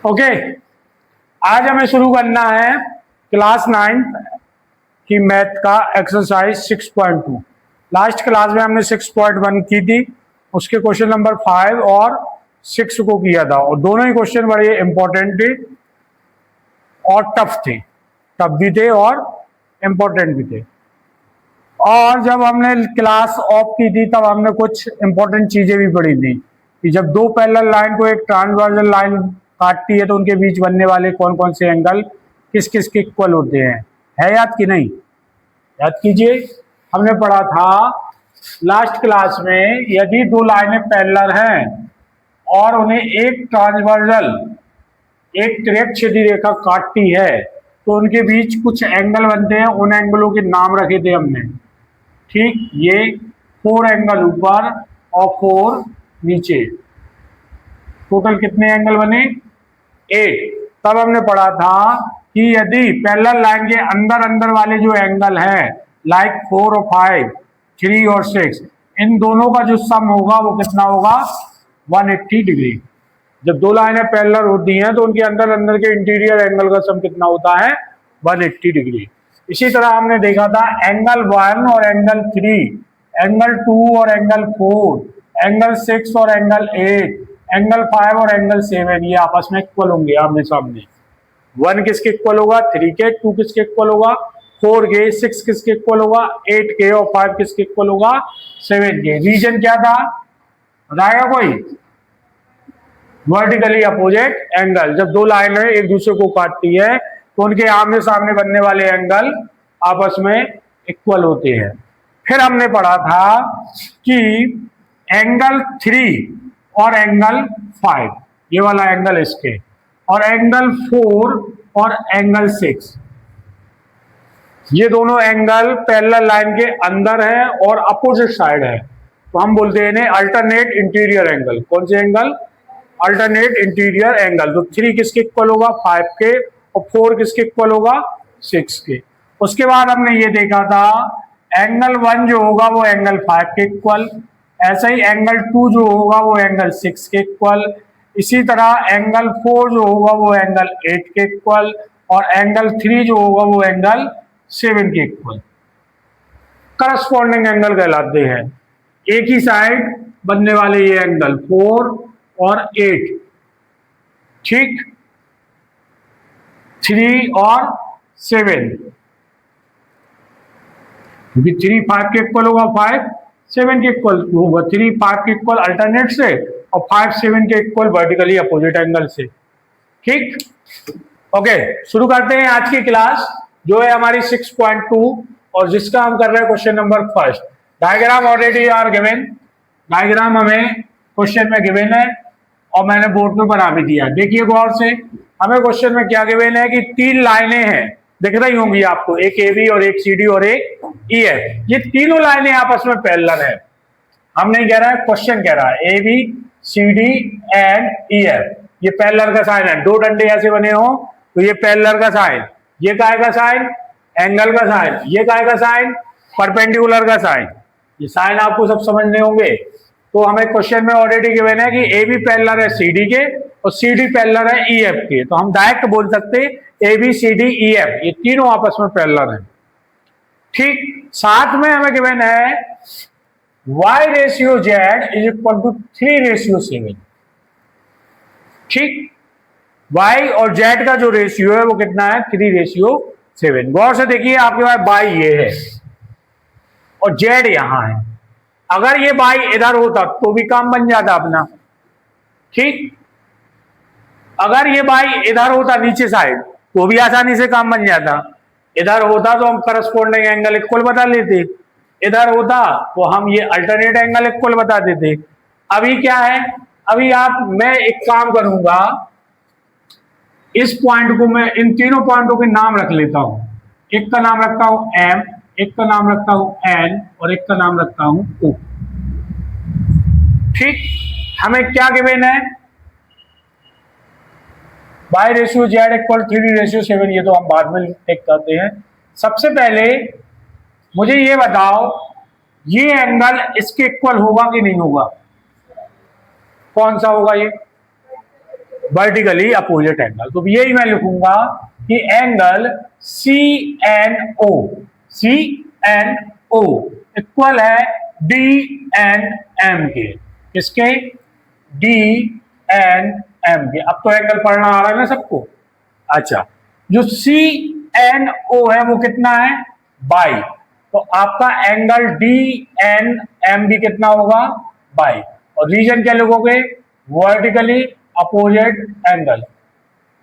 Okay, आज हमें शुरू करना है क्लास 9 की मैथ का एक्सरसाइज 6.2। लास्ट क्लास में हमने 6.1 की थी, उसके क्वेश्चन नंबर 5 और 6 को किया था और दोनों ही क्वेश्चन बड़े इंपॉर्टेंट थे और टफ भी थे और इंपॉर्टेंट भी थे। और जब हमने क्लास ऑफ की थी तब हमने कुछ इंपॉर्टेंट चीजें भी पढ़ी थी कि जब दो पैरेलल लाइन को एक ट्रांसवर्सल लाइन काटती है तो उनके बीच बनने वाले कौन कौन से एंगल किस किस के इक्वल होते हैं। है याद कि नहीं? याद कीजिए, हमने पढ़ा था लास्ट क्लास में, यदि दो लाइनें पैरेलल हैं और उन्हें एक ट्रांसवर्सल एक तिर्यक रेखा काटती है तो उनके बीच कुछ एंगल बनते हैं। उन एंगलों के नाम रखे थे हमने, ठीक? ये 4 एंगल ऊपर और 4 नीचे, टोटल कितने एंगल बने? 8। तब हमने पढ़ा था कि यदि पैरेलल लाइन के अंदर अंदर वाले जो एंगल हैं लाइक 4 और 5, 3 और 6, इन दोनों का जो सम होगा वो कितना होगा? 180 डिग्री। जब दो लाइनें पैरेलल होती हैं तो उनके अंदर अंदर के इंटीरियर एंगल का सम कितना होता है? 180 डिग्री। इसी तरह हमने देखा था एंगल 1 और एंगल 3, एंगल 2 और एंगल 4, एंगल 6 और एंगल 8, एंगल 5 और एंगल 7, ये आपस में इक्वल होंगे आमने सामने। 1 किसके इक्वल होगा? 3 के। 2 किसके इक्वल होगा? 4 के। 6 किसके इक्वल होगा? 8 के। और 5 किसके इक्वल होगा? 7 के। रीजन क्या था, बताएगा कोई? Vertically opposite angle. जब दो लाइनें एक दूसरे को काटती है तो उनके आमने सामने बनने वाले एंगल आपस में इक्वल होते हैं। फिर हमने पढ़ा था कि एंगल 3 और एंगल 5, ये वाला एंगल इसके, और एंगल 4 और एंगल 6, ये दोनों एंगल पैरेलल लाइन के अंदर है और अपोजिट साइड है, तो हम बोलते हैं इन्हें अल्टरनेट इंटीरियर एंगल। कौन से एंगल? Alternate interior angle. तो 3 किसके इक्वल होगा? 5 के। और 4 किसके इक्वल होगा? 6 के। उसके बाद हमने ये देखा था एंगल 1 जो होगा वो एंगल 5 के इक्वल, ऐसा ही एंगल 2 जो होगा वो एंगल 6 के इक्वल, इसी तरह एंगल 4 जो होगा वो एंगल 8 के इक्वल, और एंगल 3 जो होगा वो एंगल 7 के इक्वल। करस्पॉन्डिंग एंगल कहलाते हैं। एक ही साइड बनने वाले ये एंगल 4 और 8, ठीक? 3 और 7, क्योंकि 3 5 के इक्वल होगा, 5 7 के इक्वल होगा। 3 5 के इक्वल अल्टरनेट से और 5 7 के इक्वल वर्टिकली अपोजिट एंगल से, ठीक? ओके, शुरू करते हैं आज की क्लास जो है हमारी 6.2 और जिसका हम कर रहे हैं question number first. Diagram already are given, diagram हमें क्वेश्चन में गिवन है और मैंने बोर्ड पे बना भी दिया। देखिए गौर से, हमें क्वेश्चन में क्या गिवन है कि 3 लाइनें हैं, दिख रही होंगी आपको, एक AB और एक CD और एक EF। ये तीनों लाइनें आपस में पैरेलल है। हम नहीं कह रहा है, क्वेश्चन कह रहा है AB CD एंड EF ये पैरेलल का साइन है। दो डंडे ऐसे बने हो तो ये पैरेलल का साइन, ये काय का साइन? एंगल का साइन। ये काय का साइन? परपेंडिकुलर का साइन। ये साइन आपको सब समझने होंगे। तो हमें क्वेश्चन में ऑलरेडी गिवन है कि AB पैरेलल है CD के और CD पैरेलल है EF के, तो हम डायरेक्ट बोल सकते हैं AB CD EF ये तीनों आपस में पैरेलल हैं, ठीक? साथ में हमें गिवन है Y ratio Z is equal to 3:7, ठीक? Y और Z का जो रेशियो है वो कितना है? 3:7। गौर से देखिए, आपके पास Y ये है और Z यहां है। अगर ये Y इधर होता तो भी काम बन जाता अपना, ठीक? अगर ये Y इधर होता नीचे साइड तो भी आसानी से काम बन जाता। इधर होता तो हम करस्पॉन्डिंग एंगल इक्वल बता लेते, इधर होता तो हम ये अल्टरनेट एंगल इक्वल बता देते। अभी क्या है, अभी मैं एक काम करूंगा, इस पॉइंट को मैं इन तीनों पॉइंटों के नाम रख लेता हूं। एक का नाम रखता हूं M, एक का नाम रखता हूं N और एक का नाम रखता हूं O, ठीक? हमें क्या गिवन है? Y रेशियो Z इक्वल 3:7, ये तो हम बाद में देख करते हैं। सबसे पहले मुझे ये बताओ, ये एंगल इसके इक्वल होगा कि नहीं होगा? कौन सा होगा ये? Vertically opposite angle. तो यही मैं लिखूंगा कि एंगल CNO इक्वल है DNM के। किसके? DNM के। अब तो एंगल पढ़ना आ रहा है ना सबको। अच्छा, जो CNO है वो कितना है? बाई। तो आपका एंगल DNM भी कितना होगा? बाई। और रीजन क्या लिखोगे? Vertically opposite angle.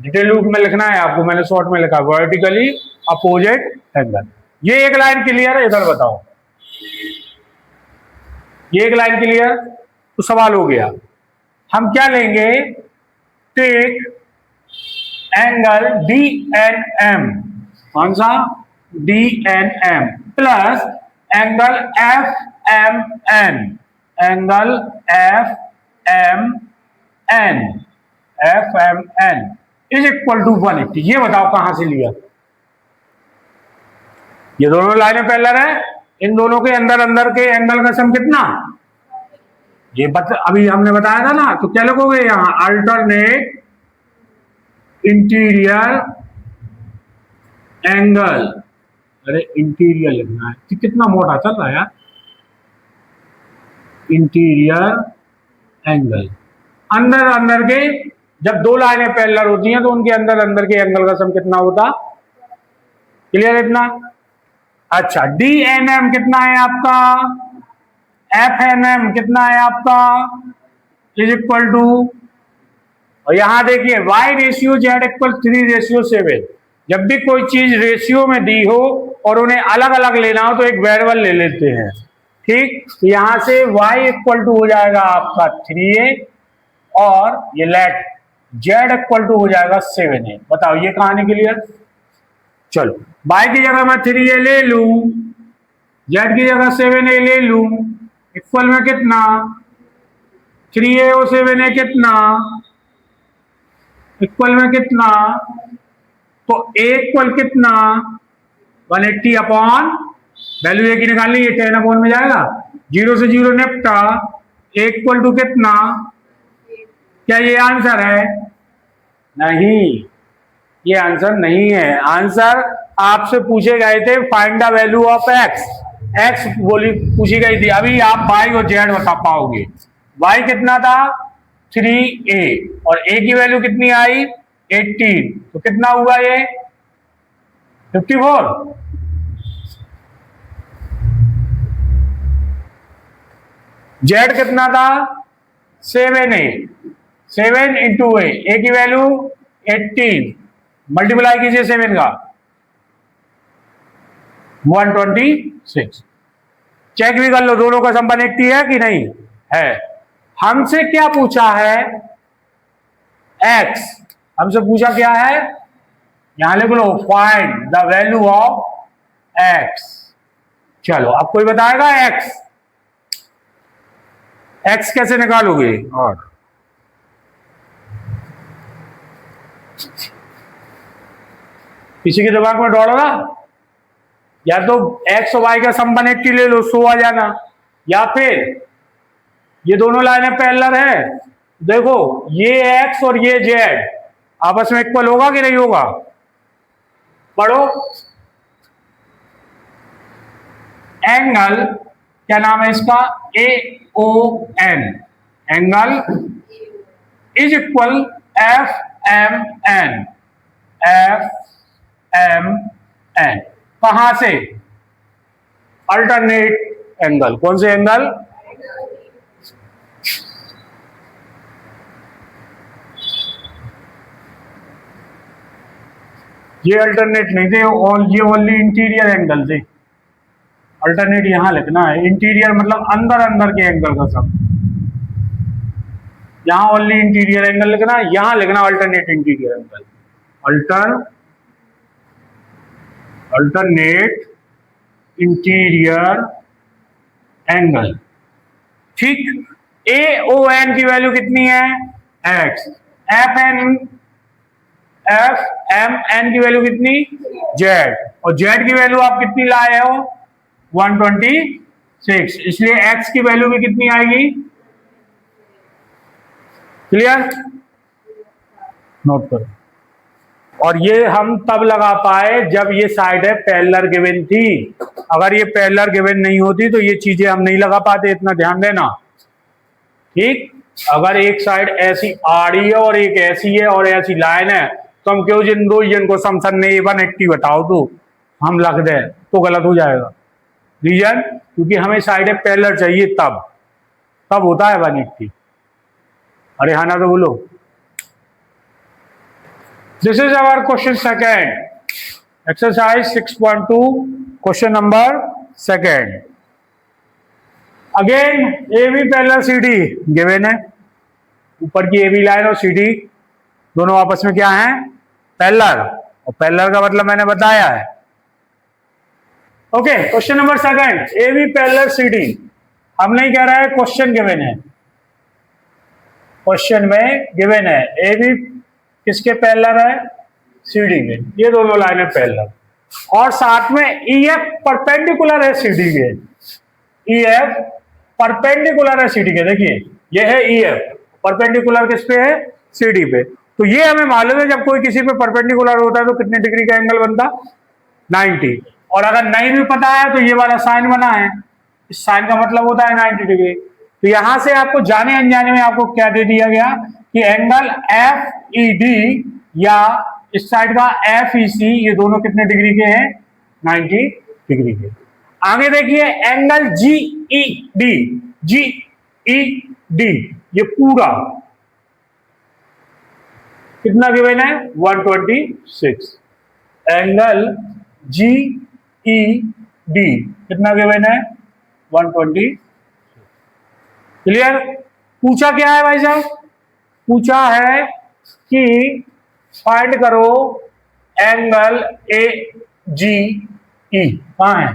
डिटेल रूप में लिखना है आपको, मैंने शॉर्ट में लिखा वर्टिकली अपोजिट एंगल। ये एक लाइन क्लियर है? इधर बताओ, ये एक लाइन क्लियर? तो सवाल हो गया। हम क्या लेंगे? टेक एंगल DNM, कौन सा? DNM plus angle FMN, angle FMN is equal to 180। ये बताओ कहां से लिया? ये दोनों लाइनें पैरेलल है, इन दोनों के अंदर अंदर के एंगल का सम कितना? ये अभी हमने बताया था ना। तो क्या लिखोगे यहां? Alternate interior angle. अरे इंटीरियर लिखना है, तो कितना मोटा चल रहा है यार। इंटीरियर एंगल, अंदर अंदर के, जब दो लाइनें पैरेलल होती हैं तो उनके अंदर अंदर के एंगल का सम कितना होता? क्लियर इतना? अच्छा, DNM कितना है आपका? FNM कितना है आपका? इज इक्वल टू, और यहां देखिए y रेशियो z इक्वल 3:7। जब भी कोई चीज रेशियो में दी हो और उन्हें अलग अलग लेना हो तो एक वेरिएबल ले लेते हैं। ठीक, तो यहां से y इक्वल टू हो जाएगा आपका 3a और ये लेट z इक्वल टू हो जाएगा 7a। बताओ ये कहानी क्लियर? चलो, y की जगह मैं 3a ले लू, z की जगह 7a ले लू, इक्वल में कितना? 3a और 7a कितना? इक्वल में कितना? तो a इक्वल कितना? 180 अपॉन वैल्यू ए की निकालनी है, 10 अपॉन में जाएगा, 0 से 0 निपटा, a इक्वल टू कितना? क्या ये आंसर है? नहीं, ये आंसर नहीं है। आंसर आपसे पूछे गए थे find the value of x बोली पूछी गई थी। अभी आप y और z बता पाओगे। y कितना था? 3a और a की वैल्यू कितनी आई? 18। तो कितना हुआ ये? 54। z कितना था? 7a, 7 इंटू a की वैल्यू 18, मल्टीप्लाई कीजिए 7 का, 126। चेक भी कर लो दोनों का सम 180 है कि नहीं है। हमसे क्या पूछा है? x। हमसे पूछा क्या है? यहां लिख लो find the value of x। चलो, अब कोई बताएगा x कैसे निकालोगे? और किसी के दिमाग में दौड़ रहा? या तो x और y का सम 180 ले लो, 100 आ जाना, या फिर ये दोनों लाइनें पैरेलल है, देखो ये x और ये z आपस में इक्वल होगा कि नहीं होगा? पढ़ो। एंगल क्या नाम है इसका? AON, angle is equal FMN, FMN। कहां से? Alternate angle. कौन से एंगल? ये अल्टरनेट नहीं थे, और ये ओनली इंटीरियर एंगल थे। अल्टरनेट यहां लिखना है, इंटीरियर मतलब अंदर अंदर के एंगल का सम। यहां ओनली इंटीरियर एंगल लिखना, यहां लिखना alternate interior angle. Alternate interior angle. ठीक, AON की वैल्यू कितनी है? x। FMN की वैल्यू कितनी? z। और z की वैल्यू आप कितनी लाए हो? 126। इसलिए x की वैल्यू भी कितनी आएगी? क्लियर? नोट करो। और ये हम तब लगा पाए जब ये साइड है पैरेलल गिवन थी। अगर ये पैरेलल गिवन नहीं होती तो ये चीजें हम नहीं लगा पाते, इतना ध्यान देना। ठीक, अगर एक साइड ऐसी आड़ी है और एक ऐसी है और ऐसी लाइन है तो हम क्यों जिन दो जिनको समसन ने 180 बताओ तो हम लग दे तो गलत हो जाएगा। रीजन, क्योंकि हमें साइड पैरेलल चाहिए, तब होता है 180। अरे हाँ ना तो बोलो। This is our question second, exercise 6.2, question number second. Again A B parallel C D given है। ऊपर की ए बी लाइन और सी डी दोनों आपस में क्या है, पैरेलल। और पैरेलल का मतलब मैंने बताया है। Okay, question number second, A B parallel C D. हम नहीं कह रहा है, क्वेश्चन गिवन है, क्वेश्चन में गिवन है ए बी किसके पैरेलल है, सी डी के। ये दोनों लाइनें पैरेलल और साथ में ई एफ परपेंडिकुलर है सी डी के। ई एफ परपेंडिकुलर है सी डी के। देखिए ये है ई एफ, परपेंडिकुलर किस पे है, सी डी पे। तो ये हमें मालूम है जब कोई किसी पे परपेंडिकुलर होता है तो कितने डिग्री का एंगल बनता, 90। और अगर नहीं भी पता है तो ये वाला साइन बना है, इस साइन का मतलब होता है 90 डिग्री। तो यहां से आपको जाने अनजाने में आपको क्या दे दिया गया कि एंगल एफ ई डी या इस साइड का एफ ई सी, ये दोनों कितने डिग्री के हैं, 90 डिग्री के। आगे देखिए एंगल जी ई डी, जी ई डी ये पूरा कितना गिवन है, 126। एंगल जी ई डी कितना गिवन है, 120। क्लियर। पूछा क्या है भाई साहब, पूछा है कि फाइंड करो एंगल ए जी ई। कहां है,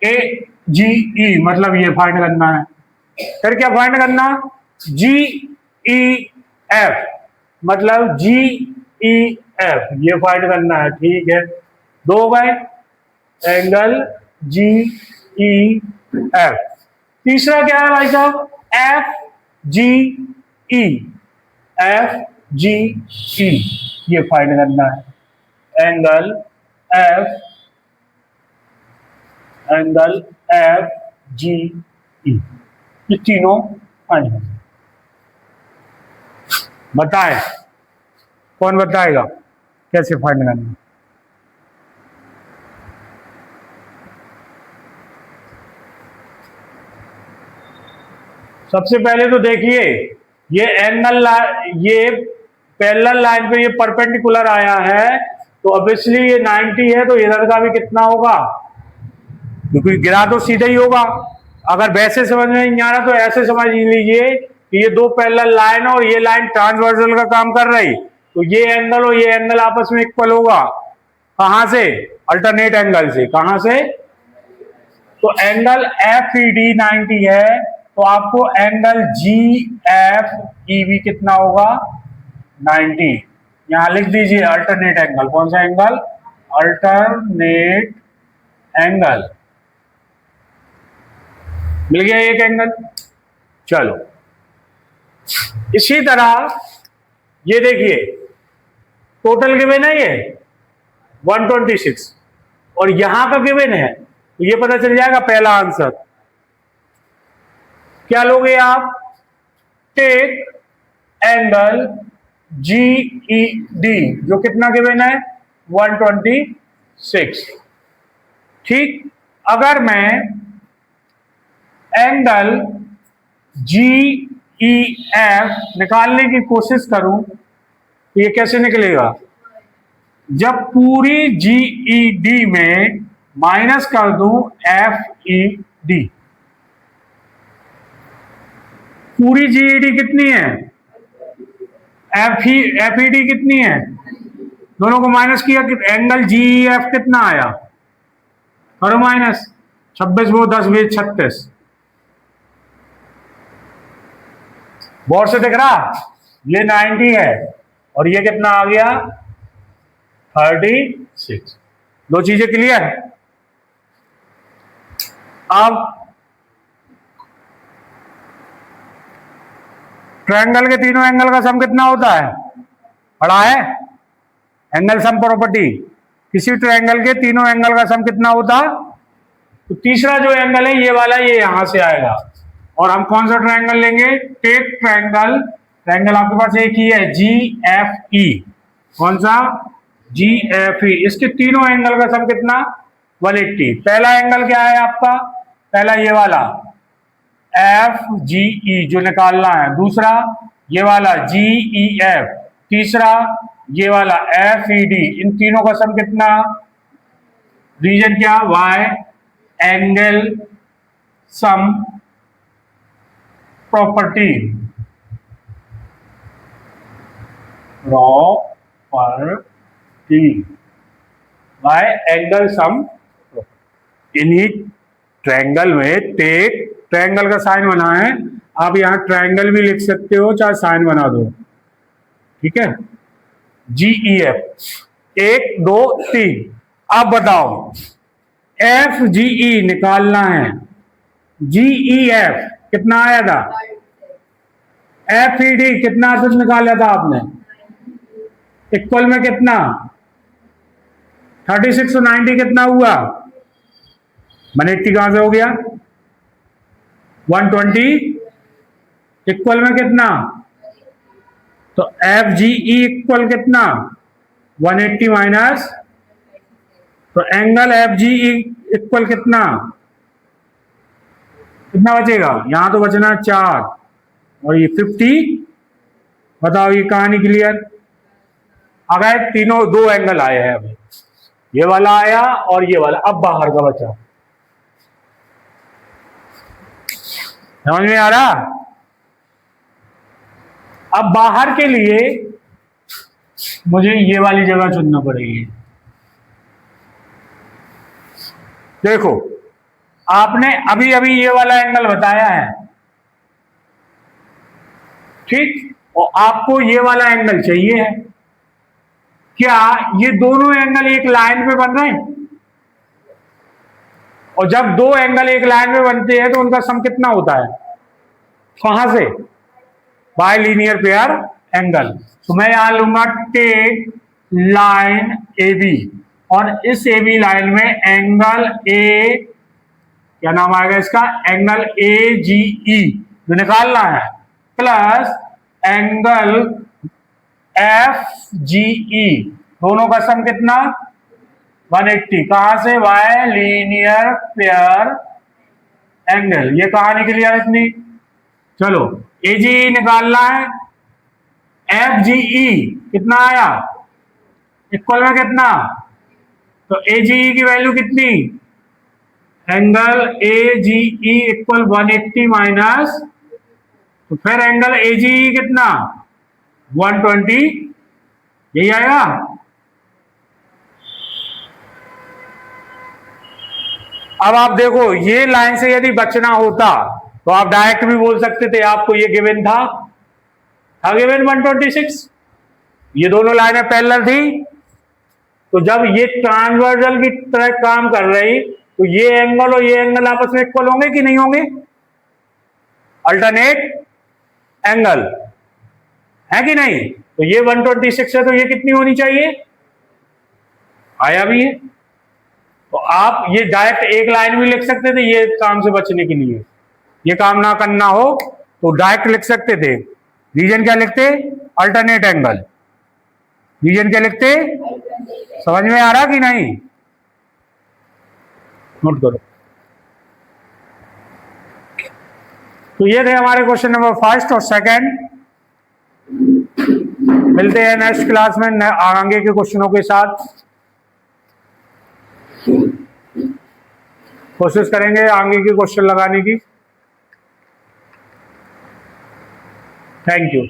ए जी ई मतलब ये फाइंड करना है। फिर क्या फाइंड करना, जी ई एफ मतलब जी ई एफ ये फाइंड करना है। ठीक है, दो गए एंगल जी ई एफ। तीसरा क्या है भाई साहब, एफ जी ई, एफ जी ई ये फाइंड करना है। एंगल एफ जी ई, ये तीनों फाइंड करना। बताए, कौन बताएगा कैसे फाइंड करना। सबसे पहले तो देखिए ये एंगल, ये पैरेलल लाइन पे ये परपेंडिकुलर आया है तो ऑब्वियसली ये 90 है, तो इधर का भी कितना होगा, क्योंकि गिरा तो सीधा ही होगा। अगर वैसे समझ में नहीं आ रहा तो ऐसे समझ लीजिए कि ये दो पैरेलल लाइन और ये लाइन ट्रांसवर्सल का काम कर रही, तो ये एंगल और ये एंगल आपस में इक्वल होगा। कहां से, अल्टरनेट एंगल से। कहां से, तो एंगल एफ ई डी 90 है तो आपको angle G F E B कितना होगा, 90। यहां लिख दीजिए अल्टरनेट एंगल। कौन सा एंगल, अल्टरनेट एंगल। मिल गया एक एंगल। चलो इसी तरह ये देखिए टोटल गिवन है ये 126 और यहां का गिवन है, तो ये पता चल जाएगा पहला आंसर। क्या लोगे आप, take angle G E D जो कितना गिवन है, 126। ठीक, अगर मैं एंगल जी ई एफ निकालने की कोशिश करूं तो ये कैसे निकलेगा, जब पूरी जी ई डी में माइनस कर दूं एफ ई डी। पूरी जी ई डी कितनी है, एफ ई डी कितनी है, दोनों को माइनस किया, एंगल जी ई एफ कितना आया, करो माइनस 26 वो 10 20 36। बोर्ड से दिख रहा, ये 90 है और ये कितना आ गया 36। दो चीजें क्लियर। अब ट्रायंगल के तीनों एंगल का सम कितना होता है पढ़ा है एंगल सम प्रॉपर्टी। किसी ट्रायंगल के तीनों एंगल का सम कितना होता, तो तीसरा जो एंगल है ये वाला, ये यहां से आएगा। और हम कौन सा ट्रायंगल लेंगे, टेक ट्रायंगल। ट्रायंगल आपके पास एक ही है, GFE। कौन सा, GFE। इसके तीनों एंगल का सम कितना, 180। पहला एंगल क्या है आपका, पहला ये वाला FGE जो निकालना है, दूसरा ये वाला GEF, तीसरा ये वाला FED। इन तीनों का सम कितना, रीजन क्या, Y angle sum property, Y angle sum. इन्हीं ट्रायंगल में टेक, ट्रायंगल का साइन बना है, आप यहां ट्रायंगल भी लिख सकते हो चाहे साइन बना दो, ठीक है। GEF 1 2 3। अब बताओ FGE निकालना है, GEF कितना आया था, FED कितना कुछ निकाला था आपने, इक्वल में कितना 36 और 90 कितना हुआ, 180 कहां से हो गया, 120 इक्वल में कितना, तो FGE इक्वल कितना 180 माइनस, तो एंगल FGE इक्वल कितना, कितना बचेगा, यहां तो बचना 4 और ये 50। बताओ ये कहानी क्लियर। अगर तीनों दो एंगल आए हैं, अभी ये वाला आया और ये वाला, अब बाहर का बचा, समझ में आ रहा। अब बाहर के लिए मुझे ये वाली जगह चुनना पड़ेगी। देखो आपने अभी अभी ये वाला एंगल बताया है, ठीक, और आपको ये वाला एंगल चाहिए है। क्या ये दोनों एंगल एक लाइन पे बन रहे हैं, और जब दो एंगल एक लाइन में बनते हैं तो उनका सम कितना होता है, कहां से, बाय लीनियर पेयर एंगल। तो मैं यहां लूंगा टेक लाइन AB, और इस AB लाइन में एंगल A, क्या नाम आएगा इसका, एंगल AGE जो निकालना है, प्लस एंगल FGE, दोनों का सम कितना 180। कहां से, वाई लीनियर पेयर एंगल। ये कहानी क्लियर इतनी। चलो AGE निकालना है, FGE कितना आया, इक्वल में कितना, तो AGE की वैल्यू कितनी, एंगल AGE इक्वल 180 माइनस, तो फिर एंगल AGE कितना 120, यही आएगा। अब आप देखो ये लाइन से यदि बचना होता तो आप डायरेक्ट भी बोल सकते थे, आपको ये गिवन था गिवन 126, ये दोनों लाइनें पैरेलल थी, तो जब ये ट्रांसवर्सल की तरह काम कर रही तो ये एंगल और ये एंगल आपस में इक्वल होंगे कि नहीं होंगे, अल्टरनेट एंगल है कि नहीं। तो ये 126 है तो ये कितनी होनी चाहिए, आया भी है। तो आप ये डायरेक्ट एक लाइन में लिख सकते थे, ये काम से बचने के लिए, ये काम ना करना हो तो डायरेक्ट लिख सकते थे। रीजन क्या लिखते, अल्टरनेट एंगल। रीजन क्या लिखते, समझ में आ रहा कि नहीं, नोट करो। तो ये थे हमारे क्वेश्चन नंबर फर्स्ट और सेकंड। मिलते हैं नेक्स्ट क्लास में आगे के क्वेश्चनों के साथ। कोशिश करेंगे आगे के क्वेश्चन लगाने की। Thank you.